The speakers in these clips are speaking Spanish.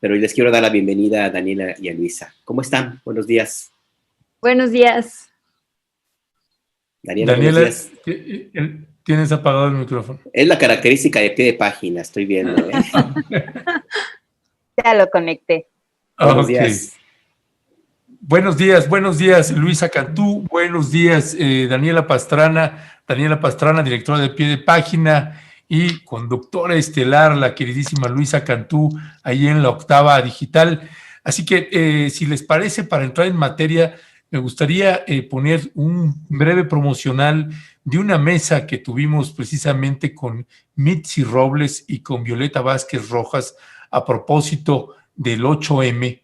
pero les quiero dar la bienvenida a Daniela y a Luisa. ¿Cómo están? Buenos días. Buenos días. Daniela, buenos días. Tienes apagado el micrófono. Es la característica de pie de página, estoy viendo. Ya lo conecté. Buenos días. Buenos días, Luisa Cantú. Buenos días, Daniela Pastrana, directora de Pie de Página y conductora estelar, la queridísima Luisa Cantú, ahí en la Octava Digital. Así que, si les parece, para entrar en materia, me gustaría poner un breve promocional de una mesa que tuvimos precisamente con Mitzi Robles y con Violeta Vázquez Rojas a propósito del 8M,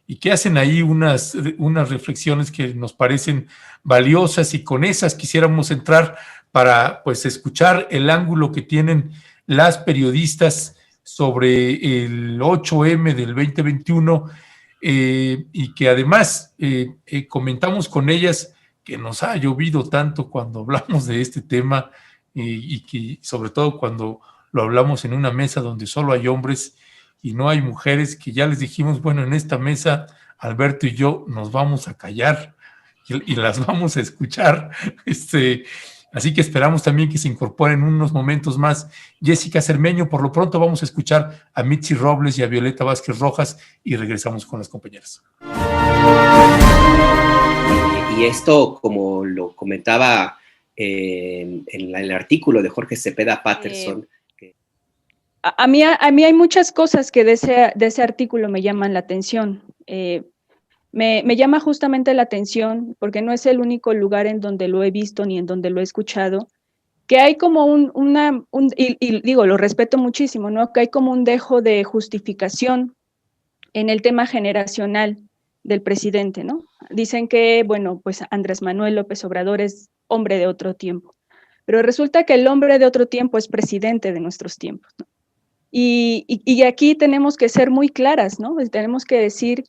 y que hacen ahí unas reflexiones que nos parecen valiosas, y con esas quisiéramos entrar para pues escuchar el ángulo que tienen las periodistas sobre el 8M del 2021, y que además comentamos con ellas que nos ha llovido tanto cuando hablamos de este tema, y que sobre todo cuando lo hablamos en una mesa donde solo hay hombres y no hay mujeres, que ya les dijimos, bueno, en esta mesa Alberto y yo nos vamos a callar y las vamos a escuchar. Así que esperamos también que se incorporen en unos momentos más Jessica Cermeño. Por lo pronto vamos a escuchar a Mitzi Robles y a Violeta Vázquez Rojas y regresamos con las compañeras. Y esto, como lo comentaba en el artículo de Jorge Cepeda Patterson, a mí hay muchas cosas que de ese artículo me llaman la atención. Me llama justamente la atención, porque no es el único lugar en donde lo he visto ni en donde lo he escuchado, que hay como y digo, lo respeto muchísimo, ¿no? Que hay como un dejo de justificación en el tema generacional del presidente, ¿no? Dicen que, bueno, pues Andrés Manuel López Obrador es hombre de otro tiempo, pero resulta que el hombre de otro tiempo es presidente de nuestros tiempos, ¿no? Y aquí tenemos que ser muy claras, ¿no? Tenemos que decir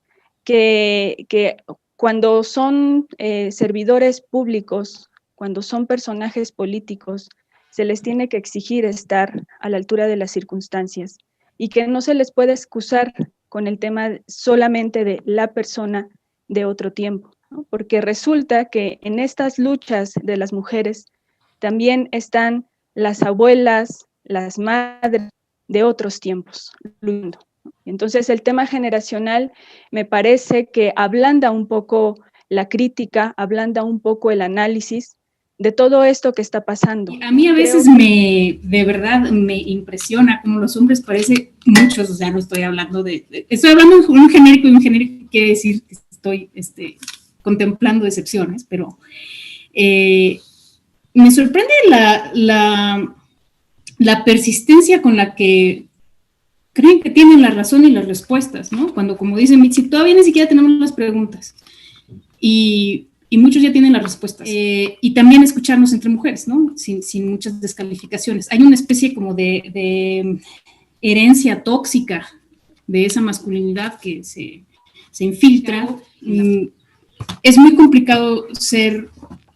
que cuando son servidores públicos, cuando son personajes políticos, se les tiene que exigir estar a la altura de las circunstancias y que no se les puede excusar con el tema solamente de la persona de otro tiempo, ¿no? Porque resulta que en estas luchas de las mujeres también están las abuelas, las madres de otros tiempos. Entonces el tema generacional me parece que ablanda un poco la crítica, ablanda un poco el análisis de todo esto que está pasando. A mí a veces de verdad me impresiona como los hombres parece muchos, o sea, no estoy hablando estoy hablando de un genérico, y un genérico quiere decir que estoy contemplando excepciones, pero me sorprende la persistencia con la que creen que tienen la razón y las respuestas, ¿no? Cuando, como dice Mitzi, todavía ni siquiera tenemos las preguntas y muchos ya tienen las respuestas. Y también escucharnos entre mujeres, ¿no? Sin muchas descalificaciones. Hay una especie como de herencia tóxica de esa masculinidad que se infiltra. Es muy complicado ser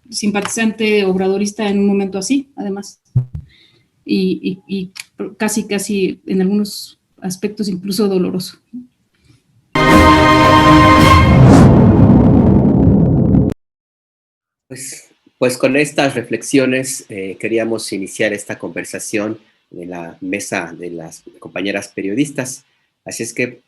simpatizante obradorista en un momento así, además. Y casi en algunos aspectos incluso doloroso. Pues con estas reflexiones queríamos iniciar esta conversación de la mesa de las compañeras periodistas. Así es que,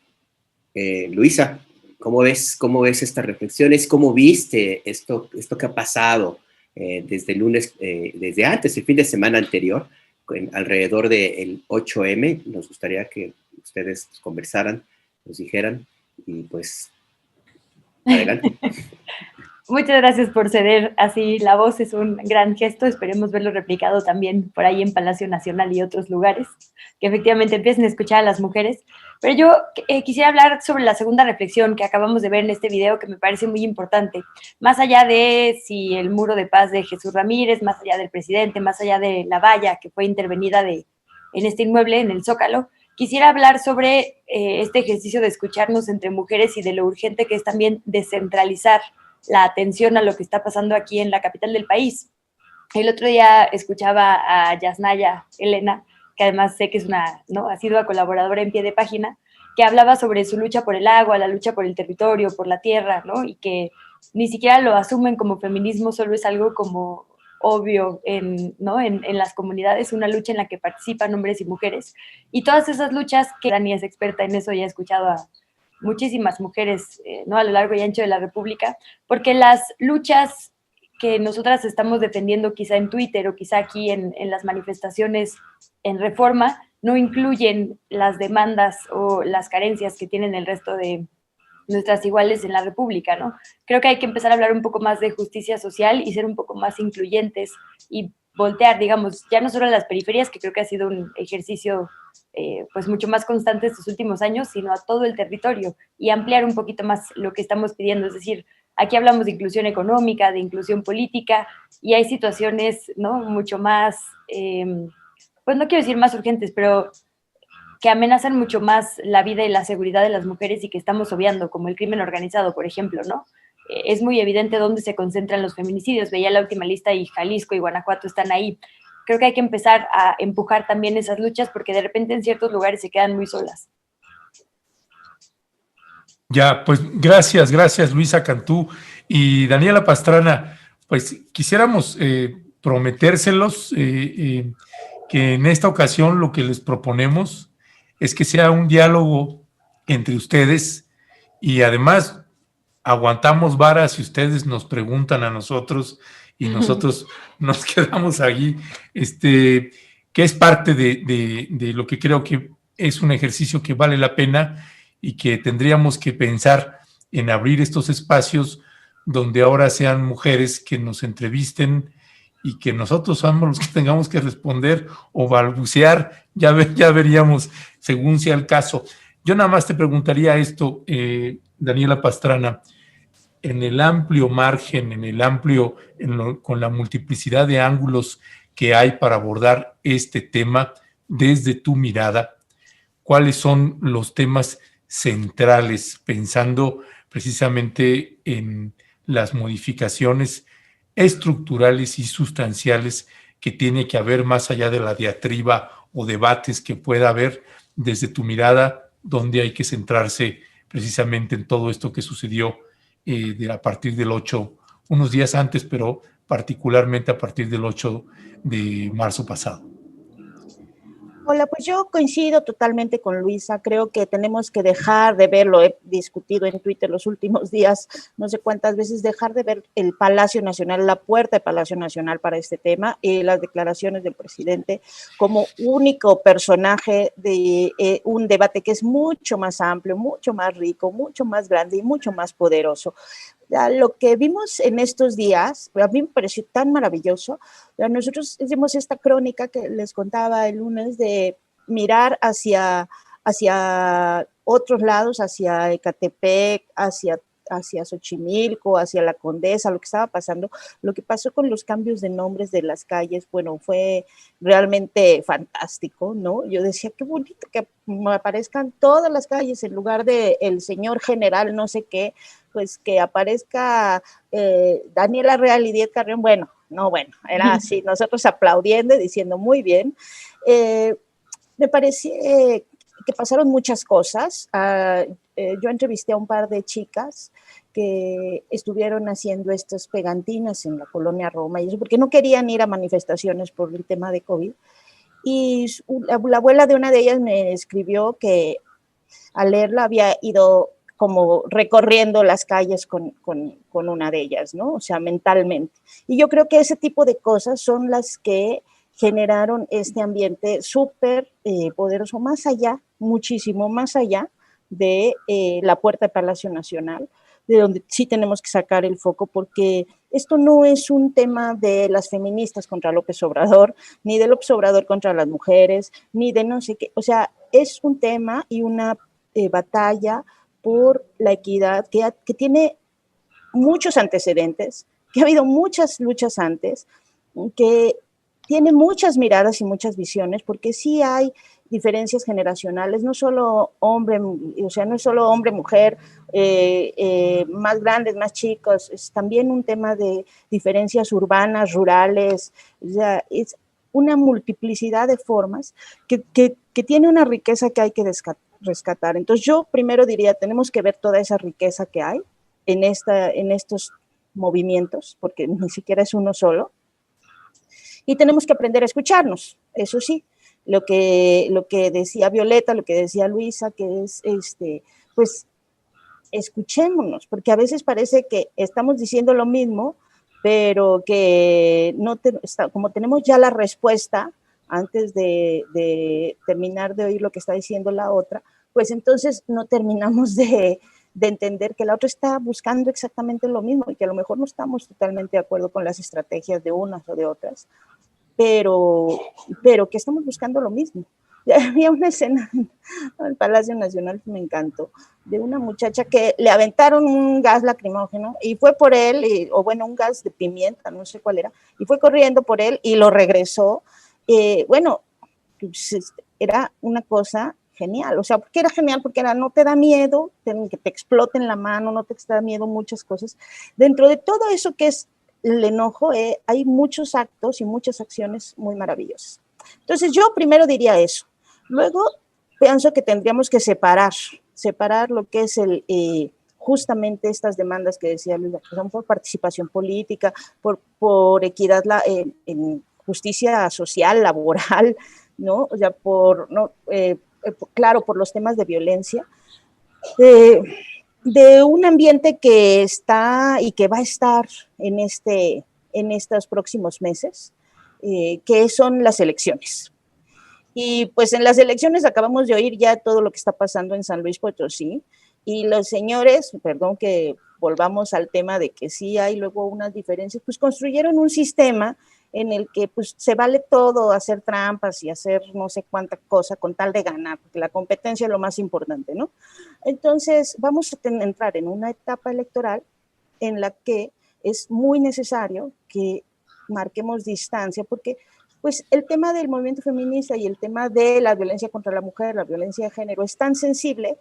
Luisa, ¿cómo ves estas reflexiones? ¿Cómo viste esto que ha pasado desde el lunes, desde antes, el fin de semana anterior, alrededor del 8M? Nos gustaría que ustedes conversaran, nos dijeran, y pues, adelante. Muchas gracias por ceder así la voz, es un gran gesto, esperemos verlo replicado también por ahí en Palacio Nacional y otros lugares, que efectivamente empiecen a escuchar a las mujeres. Pero yo quisiera hablar sobre la segunda reflexión que acabamos de ver en este video, que me parece muy importante, más allá de si el muro de paz de Jesús Ramírez, más allá del presidente, más allá de la valla que fue intervenida en este inmueble, en el Zócalo. Quisiera hablar sobre este ejercicio de escucharnos entre mujeres y de lo urgente que es también descentralizar la atención a lo que está pasando aquí en la capital del país. El otro día escuchaba a Yasnaya Elena, que además sé que es una asidua colaboradora en Pie de Página, que hablaba sobre su lucha por el agua, la lucha por el territorio, por la tierra, ¿no? Y que ni siquiera lo asumen como feminismo, solo es algo como obvio ¿no? en las comunidades, una lucha en la que participan hombres y mujeres. Y todas esas luchas, que Dani es experta en eso y ha escuchado a muchísimas mujeres ¿no? a lo largo y ancho de la República, porque las luchas que nosotras estamos defendiendo quizá en Twitter o quizá aquí en las manifestaciones en Reforma, no incluyen las demandas o las carencias que tienen el resto de nuestras iguales en la República, ¿no? Creo que hay que empezar a hablar un poco más de justicia social y ser un poco más incluyentes y voltear, digamos, ya no solo a las periferias, que creo que ha sido un ejercicio pues mucho más constante estos últimos años, sino a todo el territorio y ampliar un poquito más lo que estamos pidiendo, es decir, aquí hablamos de inclusión económica, de inclusión política, y hay situaciones, ¿no? Mucho más, pues no quiero decir más urgentes, pero que amenazan mucho más la vida y la seguridad de las mujeres y que estamos obviando, como el crimen organizado, por ejemplo, ¿no? Es muy evidente dónde se concentran los feminicidios. Veía la última lista y Jalisco y Guanajuato están ahí. Creo que hay que empezar a empujar también esas luchas porque de repente en ciertos lugares se quedan muy solas. Ya, pues gracias Luisa Cantú y Daniela Pastrana. Pues quisiéramos prometérselos que en esta ocasión lo que les proponemos es que sea un diálogo entre ustedes y además aguantamos vara si ustedes nos preguntan a nosotros y nosotros nos quedamos allí, que es parte de lo que creo que es un ejercicio que vale la pena y que tendríamos que pensar en abrir estos espacios donde ahora sean mujeres que nos entrevisten y que nosotros somos los que tengamos que responder o balbucear, ya veríamos según sea el caso. Yo nada más te preguntaría esto, Daniela Pastrana, en el amplio margen, con la multiplicidad de ángulos que hay para abordar este tema desde tu mirada, ¿cuáles son los temas centrales, pensando precisamente en las modificaciones estructurales y sustanciales que tiene que haber más allá de la diatriba o debates que pueda haber desde tu mirada, donde hay que centrarse precisamente en todo esto que sucedió a partir del 8, unos días antes, pero particularmente a partir del 8 de marzo pasado? Hola, pues yo coincido totalmente con Luisa, creo que tenemos que dejar de ver, lo he discutido en Twitter los últimos días, no sé cuántas veces, dejar de ver el Palacio Nacional, la puerta del Palacio Nacional para este tema, las declaraciones del presidente como único personaje de un debate que es mucho más amplio, mucho más rico, mucho más grande y mucho más poderoso. Lo que vimos en estos días, a mí me pareció tan maravilloso. Nosotros hicimos esta crónica que les contaba el lunes de mirar hacia otros lados, hacia Ecatepec, hacia Xochimilco, hacia La Condesa, lo que estaba pasando, lo que pasó con los cambios de nombres de las calles, bueno, fue realmente fantástico, ¿no? Yo decía, qué bonito que me aparezcan todas las calles en lugar de el señor general, no sé qué, pues que aparezca Daniela Real y Díez Carrión, bueno, era así, nosotros aplaudiendo y diciendo muy bien. Me pareció que pasaron muchas cosas. Yo entrevisté a un par de chicas que estuvieron haciendo estas pegantinas en la colonia Roma, y eso porque no querían ir a manifestaciones por el tema de COVID. Y la abuela de una de ellas me escribió que al leerla había ido como recorriendo las calles con una de ellas, ¿no? O sea, mentalmente. Y yo creo que ese tipo de cosas son las que generaron este ambiente súper poderoso, más allá, muchísimo más allá de la puerta del Palacio Nacional, de donde sí tenemos que sacar el foco, porque esto no es un tema de las feministas contra López Obrador, ni de López Obrador contra las mujeres, ni de no sé qué, o sea, es un tema y una batalla por la equidad que tiene muchos antecedentes, que ha habido muchas luchas antes, que tiene muchas miradas y muchas visiones, porque sí hay diferencias generacionales, no solo hombre, o sea, no es solo hombre-mujer, más grandes, más chicos, es también un tema de diferencias urbanas, rurales, o sea, es una multiplicidad de formas que tiene una riqueza que hay que rescatar. Entonces yo primero diría, tenemos que ver toda esa riqueza que hay en estos movimientos, porque ni siquiera es uno solo, y tenemos que aprender a escucharnos, eso sí, lo que decía Violeta, lo que decía Luisa, que es, pues, escuchémonos, porque a veces parece que estamos diciendo lo mismo, pero que como tenemos ya la respuesta antes de terminar de oír lo que está diciendo la otra, pues entonces no terminamos de entender que la otra está buscando exactamente lo mismo y que a lo mejor no estamos totalmente de acuerdo con las estrategias de unas o de otras, pero que estamos buscando lo mismo. Había una escena en el Palacio Nacional que me encantó, de una muchacha que le aventaron un gas lacrimógeno y fue por él, o bueno, un gas de pimienta, no sé cuál era, y fue corriendo por él y lo regresó. Bueno, pues, era una cosa genial, o sea, ¿por qué era genial? Porque no te da miedo que te exploten la mano, no te da miedo muchas cosas. Dentro de todo eso que es el enojo, hay muchos actos y muchas acciones muy maravillosas. Entonces yo primero diría eso. Luego pienso que tendríamos que separar lo que es justamente estas demandas que decía Luisa, que son por participación política, por equidad en justicia social, laboral, ¿no? O sea, claro, por los temas de violencia, de un ambiente que está y que va a estar en estos próximos meses, que son las elecciones. Y pues en las elecciones acabamos de oír ya todo lo que está pasando en San Luis Potosí, y los señores, perdón que volvamos al tema de que sí hay luego unas diferencias, pues construyeron un sistema en el que pues se vale todo, hacer trampas y hacer no sé cuánta cosa con tal de ganar, porque la competencia es lo más importante, ¿no? Entonces vamos a entrar en una etapa electoral en la que es muy necesario que marquemos distancia, porque pues el tema del movimiento feminista y el tema de la violencia contra la mujer, la violencia de género, es tan sensible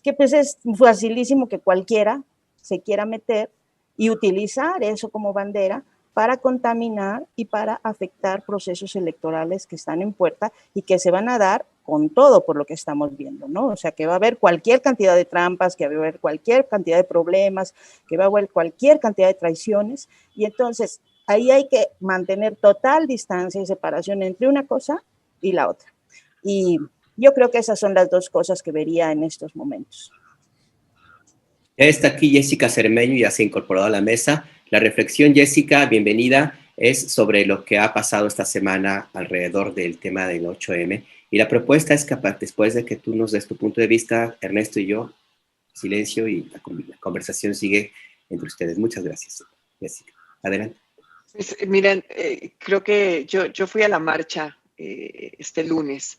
que pues es facilísimo que cualquiera se quiera meter y utilizar eso como bandera para contaminar y para afectar procesos electorales que están en puerta y que se van a dar con todo por lo que estamos viendo, ¿no? O sea, que va a haber cualquier cantidad de trampas, que va a haber cualquier cantidad de problemas, que va a haber cualquier cantidad de traiciones, y entonces ahí hay que mantener total distancia y separación entre una cosa y la otra. Y yo creo que esas son las dos cosas que vería en estos momentos. Ya está aquí Jessica Cermeño, ya se ha incorporado a la mesa. La reflexión, Jessica, bienvenida, es sobre lo que ha pasado esta semana alrededor del tema del 8M. Y la propuesta es que después de que tú nos des tu punto de vista, Ernesto y yo, silencio, y la conversación sigue entre ustedes. Muchas gracias, Jessica. Adelante. Pues, miren, creo que yo fui a la marcha este lunes,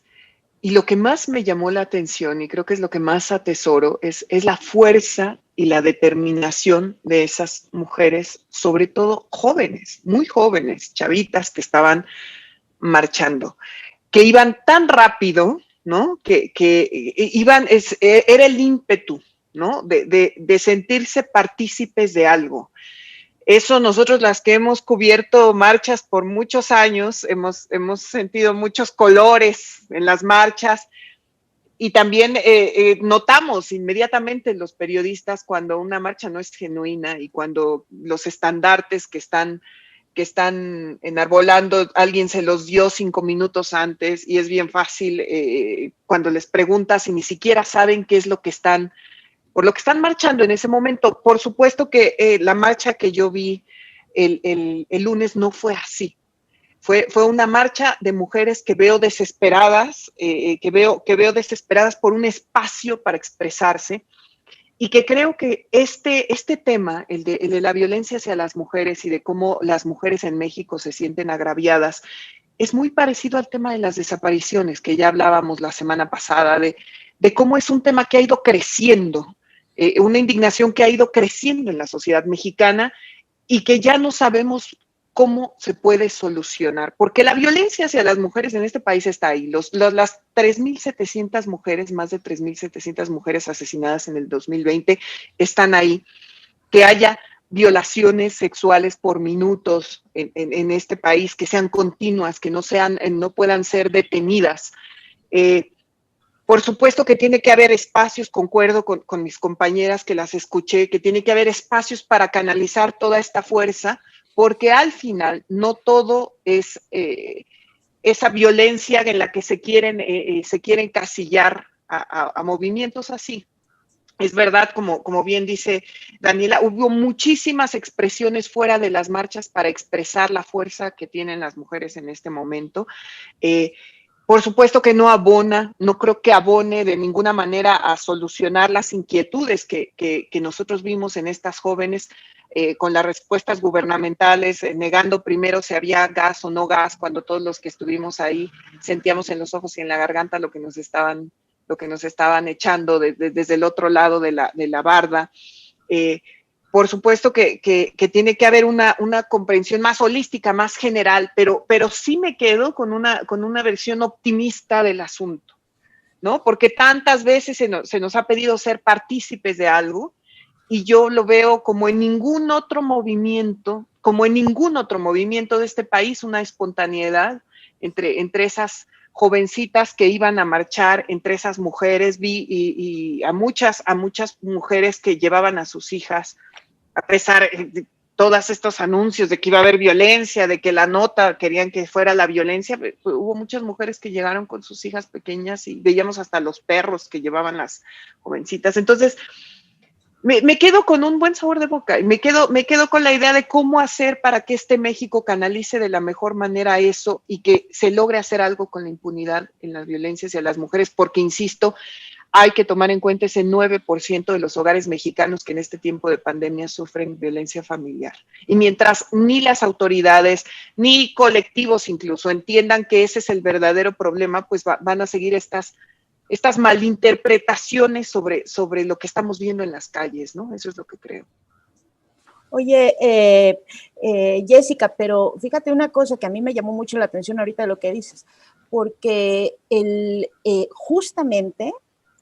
y lo que más me llamó la atención, y creo que es lo que más atesoro, es la fuerza y la determinación de esas mujeres, sobre todo jóvenes, muy jóvenes, chavitas que estaban marchando, que iban tan rápido, ¿no? Que iban, era el ímpetu, ¿no? De sentirse partícipes de algo. Eso nosotros, las que hemos cubierto marchas por muchos años, hemos sentido muchos colores en las marchas, y también notamos inmediatamente los periodistas cuando una marcha no es genuina y cuando los estandartes que están enarbolando, alguien se los dio 5 minutos antes, y es bien fácil cuando les preguntas y ni siquiera saben qué es lo que están, por lo que están marchando en ese momento. Por supuesto que la marcha que yo vi el lunes no fue así. Fue una marcha de mujeres que veo desesperadas, que veo desesperadas por un espacio para expresarse, y que creo que este tema, el de la violencia hacia las mujeres y de cómo las mujeres en México se sienten agraviadas, es muy parecido al tema de las desapariciones, que ya hablábamos la semana pasada, de cómo es un tema que ha ido creciendo, una indignación que ha ido creciendo en la sociedad mexicana y que ya no sabemos cómo se puede solucionar, porque la violencia hacia las mujeres en este país está ahí. Las 3.700 mujeres, más de 3.700 mujeres asesinadas en el 2020 están ahí. Que haya violaciones sexuales por minutos en este país, que sean continuas, que no puedan ser detenidas. Por supuesto que tiene que haber espacios, concuerdo con mis compañeras que las escuché, que tiene que haber espacios para canalizar toda esta fuerza, porque al final no todo es esa violencia en la que se quieren encasillar a movimientos así. Es verdad, como bien dice Daniela, hubo muchísimas expresiones fuera de las marchas para expresar la fuerza que tienen las mujeres en este momento. Por supuesto que no creo que abone de ninguna manera a solucionar las inquietudes que nosotros vimos en estas jóvenes con las respuestas gubernamentales, negando primero si había gas o no gas, cuando todos los que estuvimos ahí sentíamos en los ojos y en la garganta lo que nos estaban echando desde el otro lado de la barda. Por supuesto que tiene que haber una comprensión más holística, más general, pero sí me quedo con una versión optimista del asunto, ¿no? Porque tantas veces se nos ha pedido ser partícipes de algo, y yo lo veo como en ningún otro movimiento de este país, una espontaneidad entre esas jovencitas que iban a marchar, entre esas mujeres, vi y a muchas mujeres que llevaban a sus hijas, a pesar de todos estos anuncios de que iba a haber violencia, de que la nota querían que fuera la violencia, hubo muchas mujeres que llegaron con sus hijas pequeñas y veíamos hasta los perros que llevaban las jovencitas. Entonces, me quedo con un buen sabor de boca y me quedo con la idea de cómo hacer para que este México canalice de la mejor manera eso y que se logre hacer algo con la impunidad en las violencias y a las mujeres, porque, insisto, hay que tomar en cuenta ese 9% de los hogares mexicanos que en este tiempo de pandemia sufren violencia familiar. Y mientras ni las autoridades, ni colectivos incluso entiendan que ese es el verdadero problema, pues van a seguir estas malinterpretaciones sobre lo que estamos viendo en las calles, ¿no? Eso es lo que creo. Oye, Jessica, pero fíjate una cosa que a mí me llamó mucho la atención ahorita de lo que dices, porque justamente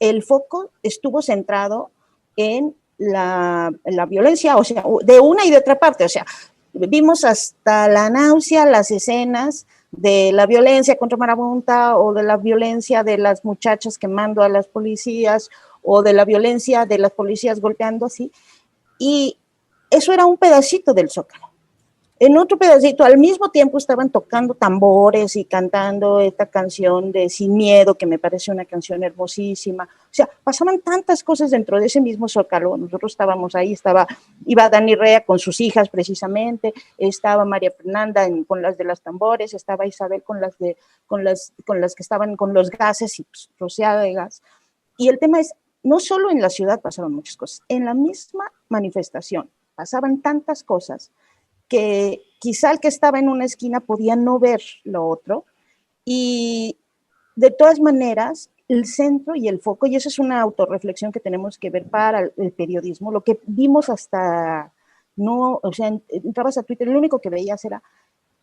el foco estuvo centrado en la violencia, o sea, de una y de otra parte, o sea, vimos hasta la náusea las escenas de la violencia contra Marabunta o de la violencia de las muchachas quemando a las policías o de la violencia de las policías golpeando así, y eso era un pedacito del Zócalo. En otro pedacito, al mismo tiempo estaban tocando tambores y cantando esta canción de Sin Miedo, que me parece una canción hermosísima. O sea, pasaban tantas cosas dentro de ese mismo Zócalo. Nosotros estábamos ahí, iba Dani Rea con sus hijas precisamente, estaba María Fernanda con las de las tambores, estaba Isabel con las que estaban con los gases y pues, rociada de gas. Y el tema es, no solo en la ciudad pasaron muchas cosas, en la misma manifestación pasaban tantas cosas que quizá el que estaba en una esquina podía no ver lo otro, y de todas maneras el centro y el foco, y eso es una autorreflexión que tenemos que ver para el periodismo, lo que vimos hasta, no, o sea, entrabas a Twitter, lo único que veías era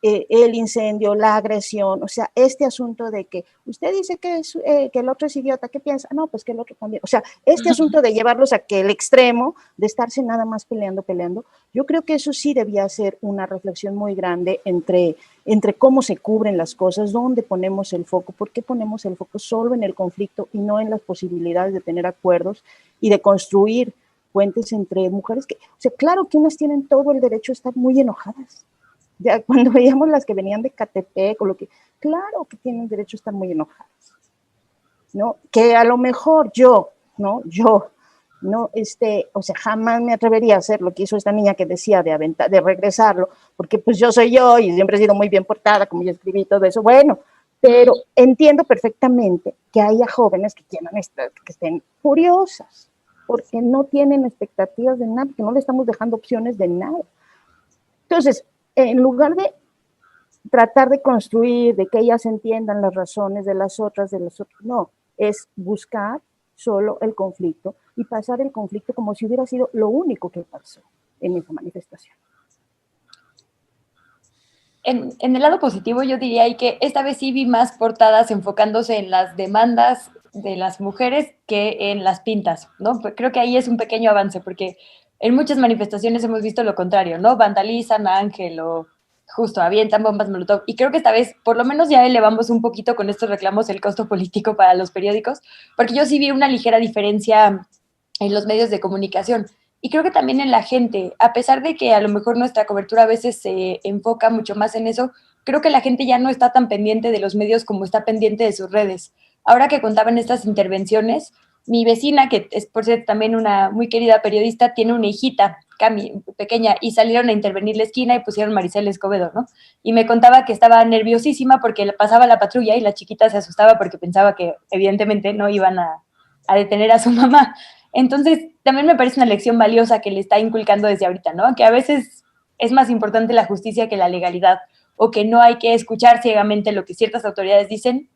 el incendio, la agresión, o sea, este asunto de que usted dice que el otro es idiota, ¿qué piensa? No, pues que el otro también, o sea, este asunto de llevarlos a que el extremo, de estarse nada más peleando, yo creo que eso sí debía ser una reflexión muy grande entre cómo se cubren las cosas, dónde ponemos el foco, por qué ponemos el foco solo en el conflicto y no en las posibilidades de tener acuerdos y de construir puentes entre mujeres que, o sea, claro que unas tienen todo el derecho a estar muy enojadas. Ya cuando veíamos las que venían de Catepec o lo que, claro que tienen derecho a estar muy enojadas, ¿no? Que a lo mejor yo, o sea, jamás me atrevería a hacer lo que hizo esta niña que decía de regresarlo, porque pues yo soy yo y siempre he sido muy bien portada, como yo escribí todo eso, bueno, pero entiendo perfectamente que haya jóvenes que estén furiosas, porque no tienen expectativas de nada, porque no le estamos dejando opciones de nada. Entonces, en lugar de tratar de construir, de que ellas entiendan las razones de las otras, no, es buscar solo el conflicto y pasar el conflicto como si hubiera sido lo único que pasó en esa manifestación. En el lado positivo yo diría que esta vez sí vi más portadas enfocándose en las demandas de las mujeres que en las pintas, ¿no? Creo que ahí es un pequeño avance, porque en muchas manifestaciones hemos visto lo contrario, ¿no? Vandalizan a Ángel o justo avientan bombas Molotov. Y creo que esta vez, por lo menos ya elevamos un poquito con estos reclamos el costo político para los periódicos, porque yo sí vi una ligera diferencia en los medios de comunicación. Y creo que también en la gente, a pesar de que a lo mejor nuestra cobertura a veces se enfoca mucho más en eso, creo que la gente ya no está tan pendiente de los medios como está pendiente de sus redes. Ahora que contaban estas intervenciones, mi vecina, que es por cierto también una muy querida periodista, tiene una hijita, Cami, pequeña, y salieron a intervenir la esquina y pusieron Maricel Escobedo, ¿no? Y me contaba que estaba nerviosísima porque pasaba la patrulla y la chiquita se asustaba porque pensaba que evidentemente no iban a detener a su mamá. Entonces, también me parece una lección valiosa que le está inculcando desde ahorita, ¿no? Que a veces es más importante la justicia que la legalidad, o que no hay que escuchar ciegamente lo que ciertas autoridades dicen,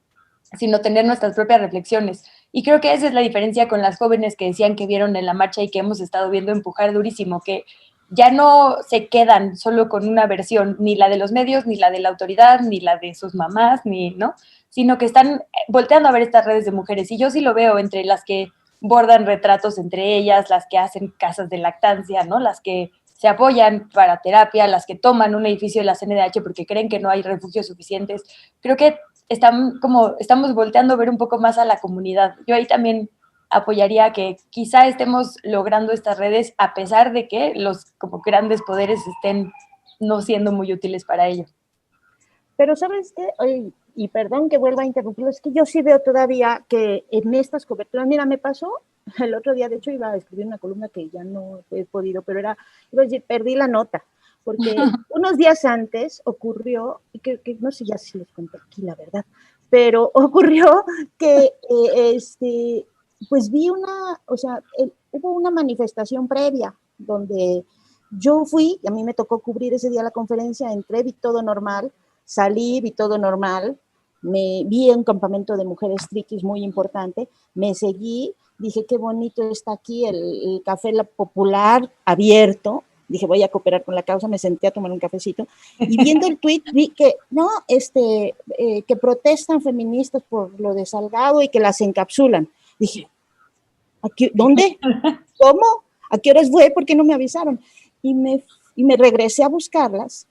sino tener nuestras propias reflexiones. Y creo que esa es la diferencia con las jóvenes que decían que vieron en la marcha y que hemos estado viendo empujar durísimo, que ya no se quedan solo con una versión, ni la de los medios, ni la de la autoridad, ni la de sus mamás, ni, ¿no? Sino que están volteando a ver estas redes de mujeres. Y yo sí lo veo entre las que bordan retratos entre ellas, las que hacen casas de lactancia, ¿no? Las que se apoyan para terapia, las que toman un edificio de la CNDH porque creen que no hay refugios suficientes. Creo que estamos volteando a ver un poco más a la comunidad. Yo ahí también apoyaría que quizá estemos logrando estas redes a pesar de que los como grandes poderes estén no siendo muy útiles para ello. Pero ¿sabes qué? Y perdón que vuelva a interrumpirlo, es que yo sí veo todavía que en estas coberturas, mira, me pasó el otro día, de hecho iba a escribir una columna que ya no he podido, pero iba a decir, perdí la nota, porque unos días antes ocurrió, que no sé ya si les conté aquí la verdad, pero ocurrió que pues vi hubo una manifestación previa donde yo fui, y a mí me tocó cubrir ese día la conferencia, entré, vi todo normal, salí, vi todo normal, me vi un campamento de mujeres triquis muy importante, me seguí, dije qué bonito está aquí el café popular abierto, dije voy a cooperar con la causa, me senté a tomar un cafecito y viendo el tweet vi que que protestan feministas por lo de Salgado y que las encapsulan. Dije, ¿dónde? ¿Cómo? ¿A qué horas fue? ¿Por qué no me avisaron? Y me regresé a buscarlas.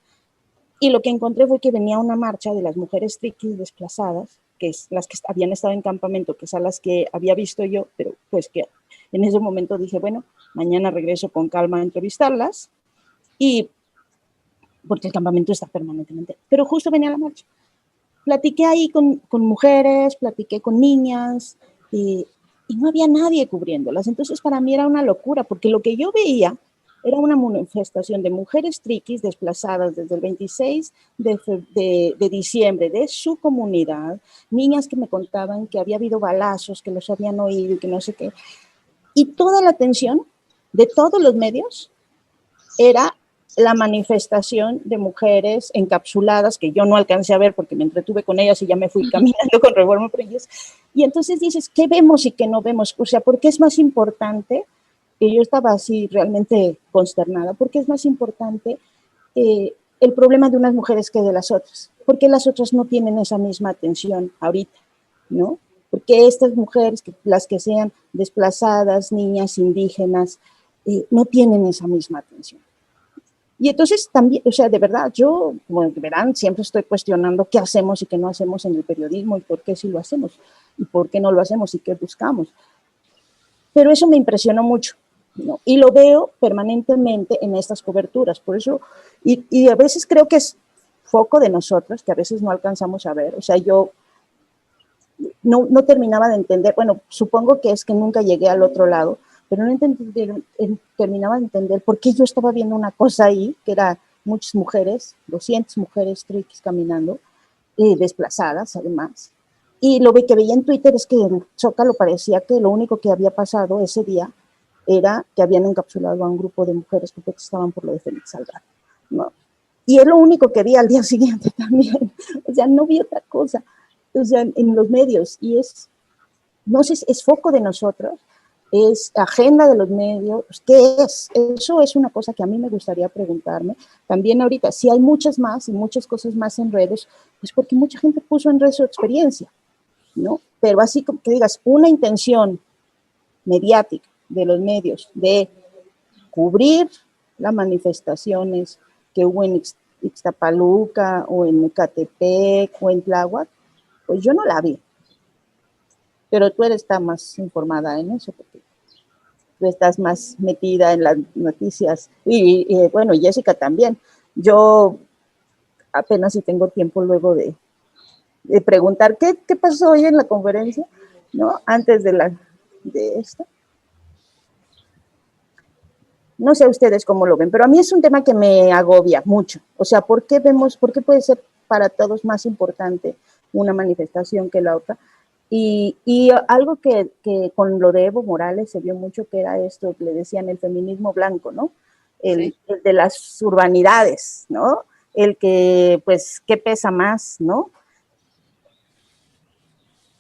Y lo que encontré fue que venía una marcha de las mujeres triquis desplazadas, que es las que habían estado en campamento, que son las que había visto yo, pero pues que en ese momento dije, bueno, mañana regreso con calma a entrevistarlas, y porque el campamento está permanentemente. Pero justo venía la marcha. Platiqué ahí con mujeres, platiqué con niñas, y no había nadie cubriéndolas. Entonces para mí era una locura, porque lo que yo veía era una manifestación de mujeres triquis desplazadas desde el 26 de diciembre de su comunidad, niñas que me contaban que había habido balazos, que los habían oído y que no sé qué. Y toda la atención de todos los medios era la manifestación de mujeres encapsuladas, que yo no alcancé a ver porque me entretuve con ellas y ya me fui caminando con Reforma por ellas. Y entonces dices, ¿qué vemos y qué no vemos? O sea, ¿por qué es más importante? Que yo estaba así realmente consternada, porque es más importante el problema de unas mujeres que de las otras, porque las otras no tienen esa misma atención ahorita, ¿no? Porque estas mujeres, las que sean desplazadas, niñas, indígenas, no tienen esa misma atención. Y entonces también, o sea, de verdad, yo, como verán, siempre estoy cuestionando qué hacemos y qué no hacemos en el periodismo y por qué sí lo hacemos y por qué no lo hacemos y qué buscamos. Pero eso me impresionó mucho, ¿no? Y lo veo permanentemente en estas coberturas. Por eso, y a veces creo que es foco de nosotras, que a veces no alcanzamos a ver. O sea, yo no terminaba de entender, bueno, supongo que es que nunca llegué al otro lado, pero no terminaba de entender por qué yo estaba viendo una cosa ahí, que era muchas mujeres, 200 mujeres triquis caminando, desplazadas además. Y lo que veía en Twitter es que en Zócalo parecía que lo único que había pasado ese día era que habían encapsulado a un grupo de mujeres que protestaban por lo de Félix Salgado, ¿no? Y es lo único que vi al día siguiente también. O sea, no vi otra cosa. O sea, en los medios. Y no sé, es foco de nosotros, es agenda de los medios. ¿Qué es? Eso es una cosa que a mí me gustaría preguntarme. También ahorita, si hay muchas más y muchas cosas más en redes, pues porque mucha gente puso en red su experiencia, ¿no? Pero así como que digas, una intención mediática de los medios de cubrir las manifestaciones que hubo en Ixtapaluca o en Ecatepec o en Tláhuac, pues yo no la vi. Pero tú estás más informada en eso, porque tú estás más metida en las noticias. Y bueno, Jessica también. Yo apenas si tengo tiempo luego de preguntar qué pasó hoy en la conferencia, ¿no? Antes de esto. No sé ustedes cómo lo ven, pero a mí es un tema que me agobia mucho. O sea, ¿por qué puede ser para todos más importante una manifestación que la otra? Y algo que con lo de Evo Morales se vio mucho, que era esto que le decían el feminismo blanco, ¿no? El de las urbanidades, ¿no? El que, pues, ¿qué pesa más, no?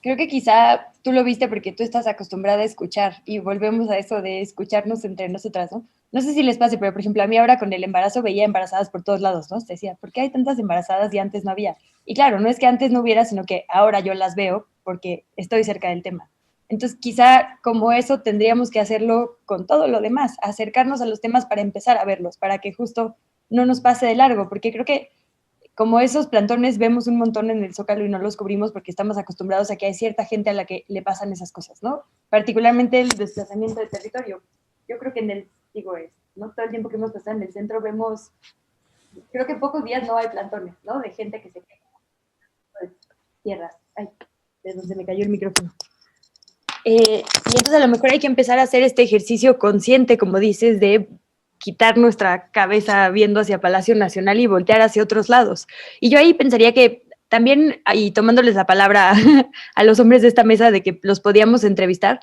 Creo que quizá tú lo viste porque tú estás acostumbrada a escuchar y volvemos a eso de escucharnos entre nosotras, ¿no? No sé si les pase, pero por ejemplo a mí ahora con el embarazo veía embarazadas por todos lados, ¿no? Te decía, ¿por qué hay tantas embarazadas y antes no había? Y claro, no es que antes no hubiera, sino que ahora yo las veo porque estoy cerca del tema. Entonces quizá como eso tendríamos que hacerlo con todo lo demás, acercarnos a los temas para empezar a verlos, para que justo no nos pase de largo, porque creo que como esos plantones vemos un montón en el Zócalo y no los cubrimos porque estamos acostumbrados a que hay cierta gente a la que le pasan esas cosas, ¿no? Particularmente el desplazamiento de territorio. Yo creo que ¿no? Todo el tiempo que hemos pasado en el centro vemos, creo que pocos días no hay plantones, ¿no? De gente que se queda de tierras. Ay, de donde me cayó el micrófono. Y entonces a lo mejor hay que empezar a hacer este ejercicio consciente, como dices, de quitar nuestra cabeza viendo hacia Palacio Nacional y voltear hacia otros lados. Y yo ahí pensaría que también, y tomándoles la palabra a los hombres de esta mesa de que los podíamos entrevistar,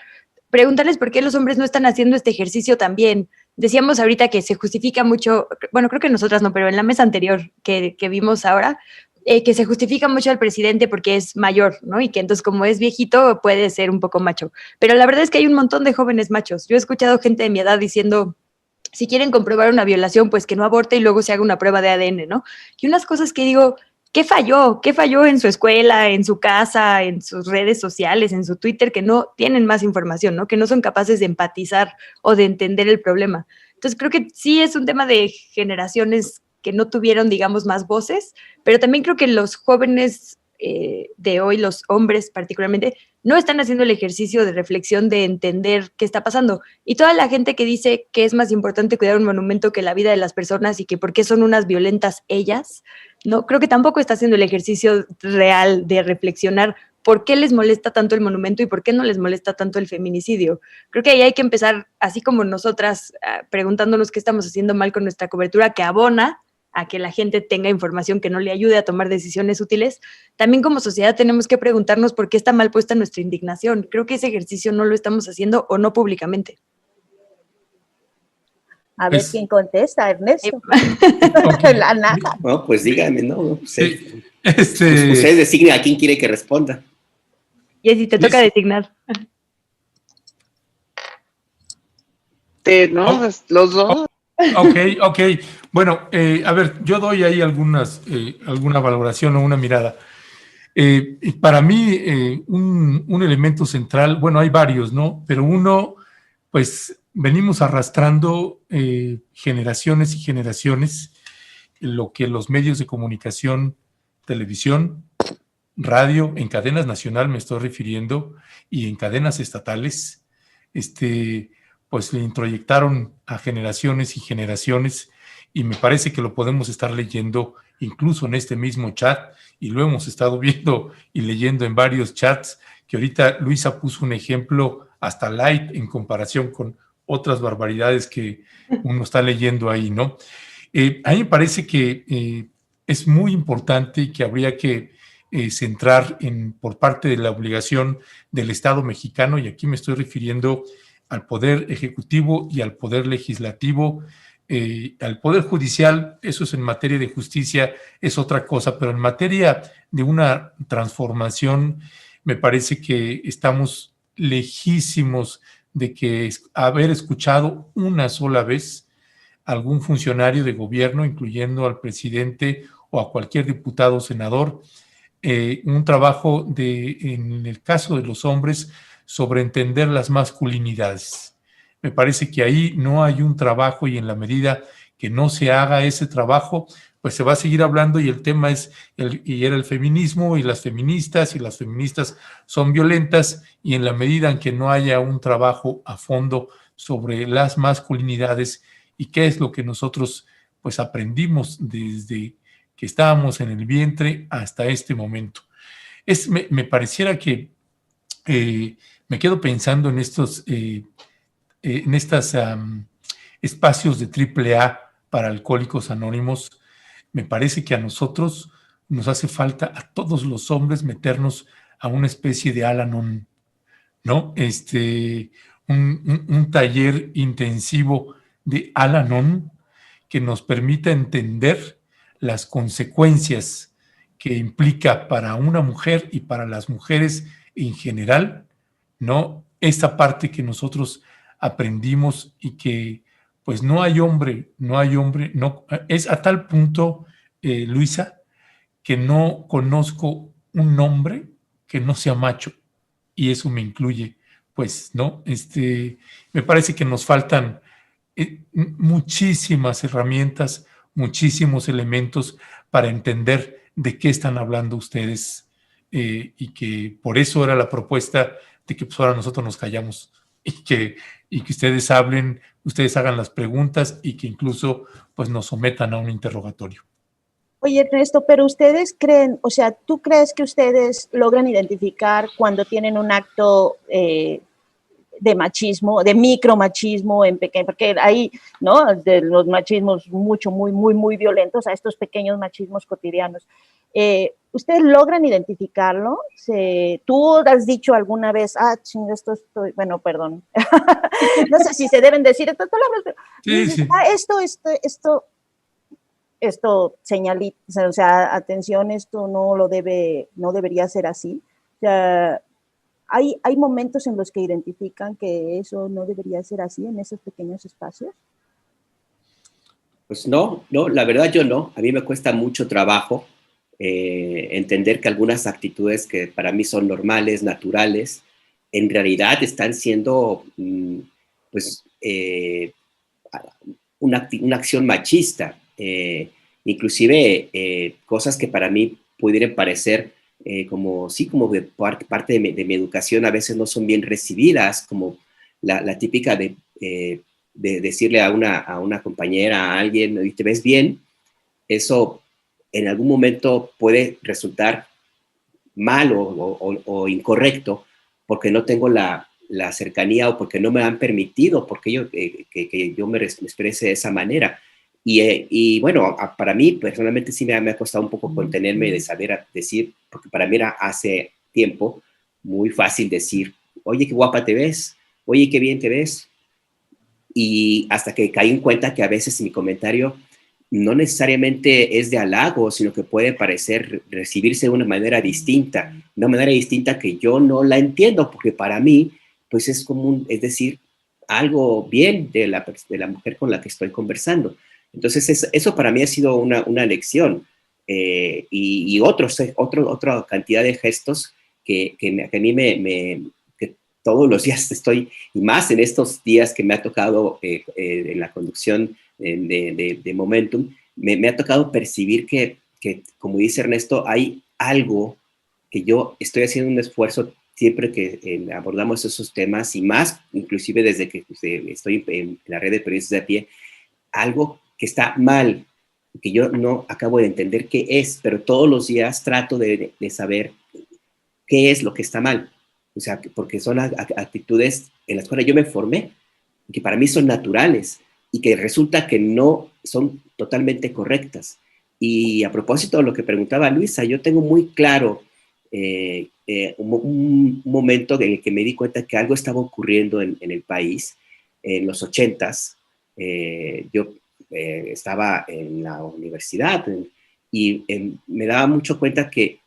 preguntarles por qué los hombres no están haciendo este ejercicio también. Decíamos ahorita que se justifica mucho, bueno, creo que nosotras no, pero en la mesa anterior que vimos ahora, que se justifica mucho al presidente porque es mayor, ¿no? Y que entonces como es viejito puede ser un poco macho. Pero la verdad es que hay un montón de jóvenes machos. Yo he escuchado gente de mi edad diciendo, si quieren comprobar una violación, pues que no aborte y luego se haga una prueba de ADN, ¿no? Y unas cosas que digo, ¿qué falló? ¿Qué falló en su escuela, en su casa, en sus redes sociales, en su Twitter, que no tienen más información, ¿no? Que no son capaces de empatizar o de entender el problema. Entonces creo que sí es un tema de generaciones que no tuvieron, digamos, más voces, pero también creo que los jóvenes de hoy, los hombres particularmente, no están haciendo el ejercicio de reflexión de entender qué está pasando. Y toda la gente que dice que es más importante cuidar un monumento que la vida de las personas y que por qué son unas violentas ellas, no, creo que tampoco está haciendo el ejercicio real de reflexionar por qué les molesta tanto el monumento y por qué no les molesta tanto el feminicidio. Creo que ahí hay que empezar, así como nosotras, preguntándonos qué estamos haciendo mal con nuestra cobertura, que abona a que la gente tenga información que no le ayude a tomar decisiones útiles, también como sociedad tenemos que preguntarnos por qué está mal puesta nuestra indignación. Creo que ese ejercicio no lo estamos haciendo o no públicamente. A ver quién contesta, Ernesto. Okay. La nada. No, pues dígame, ¿no? Usted, Sí, usted designe a quién quiere que responda. Y así te toca designar. ¿No? Los dos. Ok. Bueno, a ver, yo doy ahí alguna valoración o una mirada. Para mí, un elemento central, bueno, hay varios, ¿no? Pero uno, pues, venimos arrastrando generaciones y generaciones lo que los medios de comunicación, televisión, radio, en cadenas nacional me estoy refiriendo, y en cadenas estatales, pues le introyectaron a generaciones y generaciones, y me parece que lo podemos estar leyendo incluso en este mismo chat, y lo hemos estado viendo y leyendo en varios chats, que ahorita Luisa puso un ejemplo hasta light en comparación con otras barbaridades que uno está leyendo ahí, ¿no? A mí me parece que es muy importante y que habría que centrar por parte de la obligación del Estado mexicano, y aquí me estoy refiriendo al Poder Ejecutivo y al Poder Legislativo, al Poder Judicial. Eso es en materia de justicia, es otra cosa, pero en materia de una transformación me parece que estamos lejísimos de que haber escuchado una sola vez a algún funcionario de gobierno, incluyendo al presidente o a cualquier diputado o senador, un trabajo en el caso de los hombres, sobre entender las masculinidades. Me parece que ahí no hay un trabajo, y en la medida que no se haga ese trabajo, pues se va a seguir hablando y el tema es, era el feminismo y las feministas son violentas, y en la medida en que no haya un trabajo a fondo sobre las masculinidades y qué es lo que nosotros pues aprendimos desde que estábamos en el vientre hasta este momento. Me pareciera que me quedo pensando en estos espacios de AAA para Alcohólicos Anónimos. Me parece que a nosotros nos hace falta, a todos los hombres, meternos a una especie de Al-Anon, ¿no? Un taller intensivo de Al-Anon que nos permita entender las consecuencias que implica para una mujer y para las mujeres en general, ¿no? Esta parte que nosotros aprendimos y que pues no hay hombre, no, es a tal punto, Luisa, que no conozco un hombre que no sea macho, y eso me incluye, pues, ¿no? Me parece que nos faltan muchísimas herramientas, muchísimos elementos para entender de qué están hablando ustedes, y que por eso era la propuesta de que pues ahora nosotros nos callamos y que ustedes hablen, ustedes hagan las preguntas y que incluso pues nos sometan a un interrogatorio. Oye, Ernesto, pero ustedes creen, o sea, ¿tú crees que ustedes logran identificar cuando tienen un acto de machismo, de micromachismo en pequeño, porque hay, ¿no?, de los machismos muy violentos a estos pequeños machismos cotidianos? ¿Ustedes logran identificarlo? ¿Tú has dicho alguna vez, esto estoy, bueno, perdón, no sé si se deben decir estas palabras, pero sí. Esto señalita, o sea, atención, esto no debería ser así? O sea, ¿hay momentos en los que identifican que eso no debería ser así en esos pequeños espacios? Pues no, la verdad yo no. A mí me cuesta mucho trabajo entender que algunas actitudes que para mí son normales, naturales, en realidad están siendo una acción machista. Inclusive cosas que para mí pudieran parecer como de parte de mi educación a veces no son bien recibidas, como la típica de decirle a una compañera, a alguien, ¿te ves bien? Eso en algún momento puede resultar mal o incorrecto porque no tengo la cercanía o porque no me han permitido que yo me exprese de esa manera. Y bueno, para mí personalmente sí me ha costado un poco contenerme de saber decir, porque para mí era hace tiempo muy fácil decir, oye, qué guapa te ves, oye, qué bien te ves. Y hasta que caí en cuenta que a veces mi comentario no necesariamente es de halago, sino que puede recibirse de una manera distinta que yo no la entiendo, porque para mí, pues es común, es decir, algo bien de la mujer con la que estoy conversando. Entonces, eso para mí ha sido una lección. Y otra cantidad de gestos que a mí que todos los días estoy, y más en estos días que me ha tocado en la conducción de Momentum, me ha tocado percibir que, como dice Ernesto, hay algo que yo estoy haciendo un esfuerzo siempre que abordamos esos temas, y más, inclusive desde que estoy en la red de periodistas de a pie, algo que está mal, que yo no acabo de entender qué es, pero todos los días trato de saber qué es lo que está mal. O sea, porque son actitudes en las cuales yo me formé, que para mí son naturales, y que resulta que no son totalmente correctas. Y a propósito de lo que preguntaba Luisa, yo tengo muy claro un momento en el que me di cuenta que algo estaba ocurriendo en el país. En los 80s, yo estaba en la universidad y me daba mucho cuenta que